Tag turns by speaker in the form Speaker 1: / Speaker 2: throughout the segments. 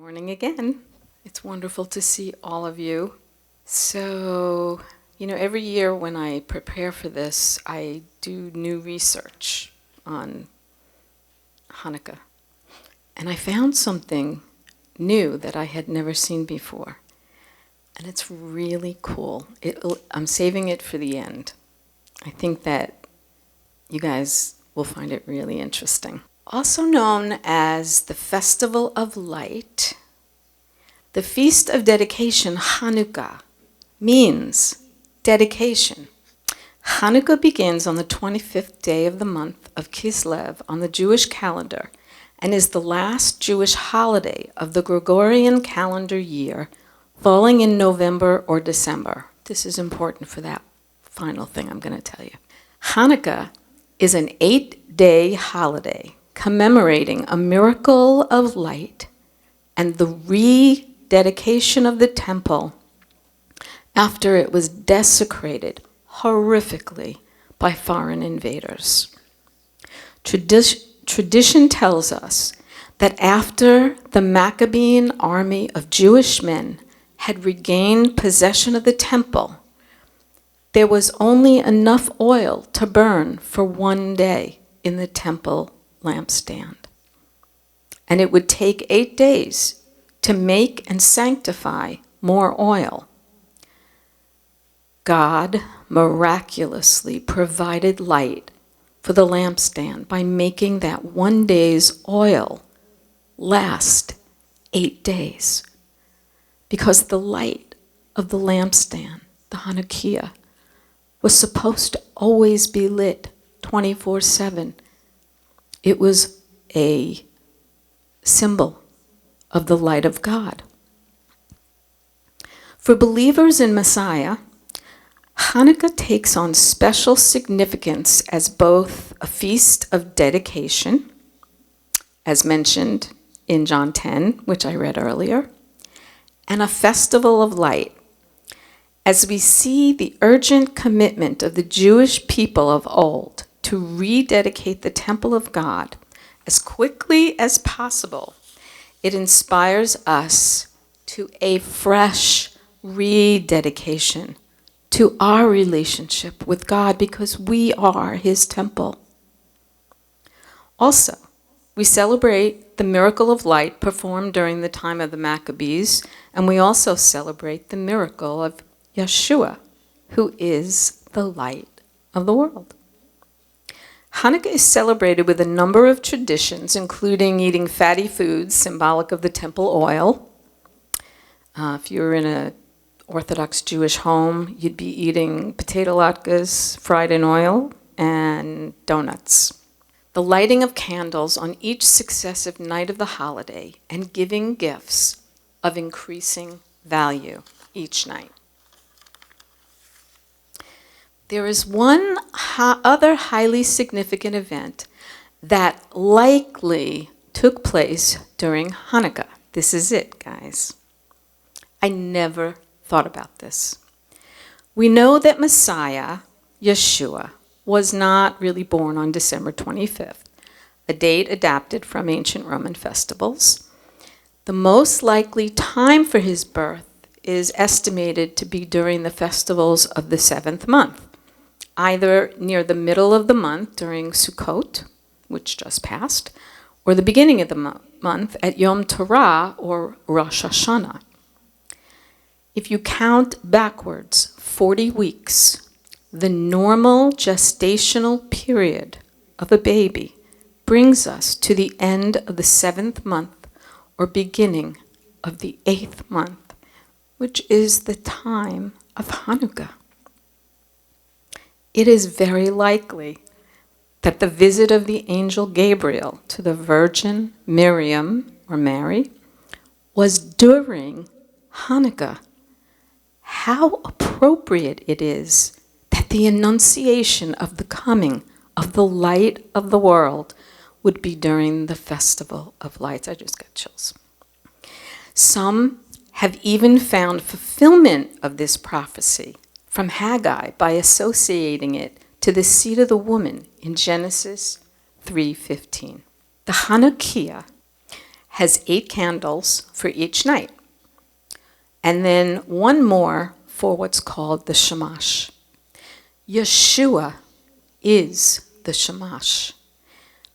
Speaker 1: Morning again. It's wonderful to see all of you. So, every year when I prepare for this, I do new research on Hanukkah. And I found something new that I had never seen before. And it's really cool. I'm saving it for the end. I think that you guys will find it really interesting. Also known as the Festival of Light, the Feast of Dedication, Hanukkah, means dedication. Hanukkah begins on the 25th day of the month of Kislev on the Jewish calendar and is the last Jewish holiday of the Gregorian calendar year, falling in November or December. This is important for that final thing I'm going to tell you. Hanukkah is an 8-day holiday commemorating a miracle of light and the rededication of the temple after it was desecrated horrifically by foreign invaders. Tradition tells us that after the Maccabean army of Jewish men had regained possession of the temple, there was only enough oil to burn for one day in the temple lampstand. And it would take 8 days to make and sanctify more oil. God miraculously provided light for the lampstand by making that one day's oil last 8 days. Because the light of the lampstand, the Hanukkah, was supposed to always be lit 24/7. It was a symbol of the light of God. For believers in Messiah, Hanukkah takes on special significance as both a feast of dedication, as mentioned in John 10, which I read earlier, and a festival of light, as we see the urgent commitment of the Jewish people of old to rededicate the temple of God as quickly as possible. It inspires us to a fresh rededication to our relationship with God because we are His temple. Also, we celebrate the miracle of light performed during the time of the Maccabees, and we also celebrate the miracle of Yeshua, who is the light of the world. Hanukkah is celebrated with a number of traditions, including eating fatty foods, symbolic of the temple oil. If you were in an Orthodox Jewish home, you'd be eating potato latkes fried in oil and donuts. The lighting of candles on each successive night of the holiday and giving gifts of increasing value each night. There is one other highly significant event that likely took place during Hanukkah. This is it, guys. I never thought about this. We know that Messiah, Yeshua, was not really born on December 25th, a date adapted from ancient Roman festivals. The most likely time for his birth is estimated to be during the festivals of the 7th month, either near the middle of the month during Sukkot, which just passed, or the beginning of the month at Yom Torah or Rosh Hashanah. If you count backwards 40 weeks, the normal gestational period of a baby brings us to the end of the 7th month or beginning of the 8th month, which is the time of Hanukkah. It is very likely that the visit of the angel Gabriel to the Virgin Miriam, or Mary, was during Hanukkah. How appropriate it is that the annunciation of the coming of the light of the world would be during the Festival of Lights. I just got chills. Some have even found fulfillment of this prophecy from Haggai by associating it to the seed of the woman in Genesis 3:15. The Hanukkah has 8 candles for each night, and then one more for what's called the Shamash. Yeshua is the Shamash,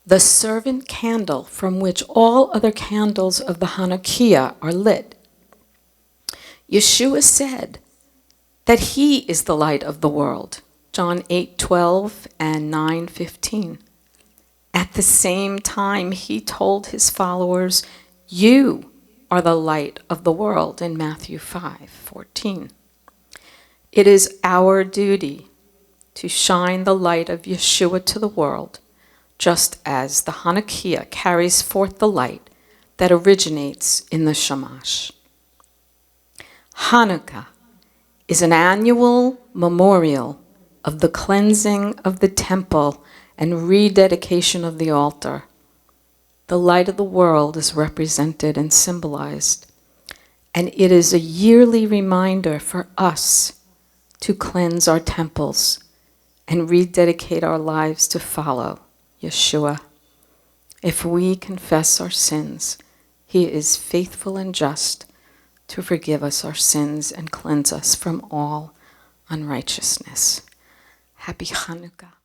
Speaker 1: the servant candle from which all other candles of the Hanukkah are lit. Yeshua said that he is the light of the world, John 8:12 and 9:15. At the same time, he told his followers, "You are the light of the world," in Matthew 5:14. It is our duty to shine the light of Yeshua to the world, just as the Hanukkah carries forth the light that originates in the Shamash. Hanukkah is an annual memorial of the cleansing of the temple and rededication of the altar. The light of the world is represented and symbolized, and it is a yearly reminder for us to cleanse our temples and rededicate our lives to follow Yeshua. If we confess our sins, he is faithful and just to forgive us our sins and cleanse us from all unrighteousness. Happy Hanukkah.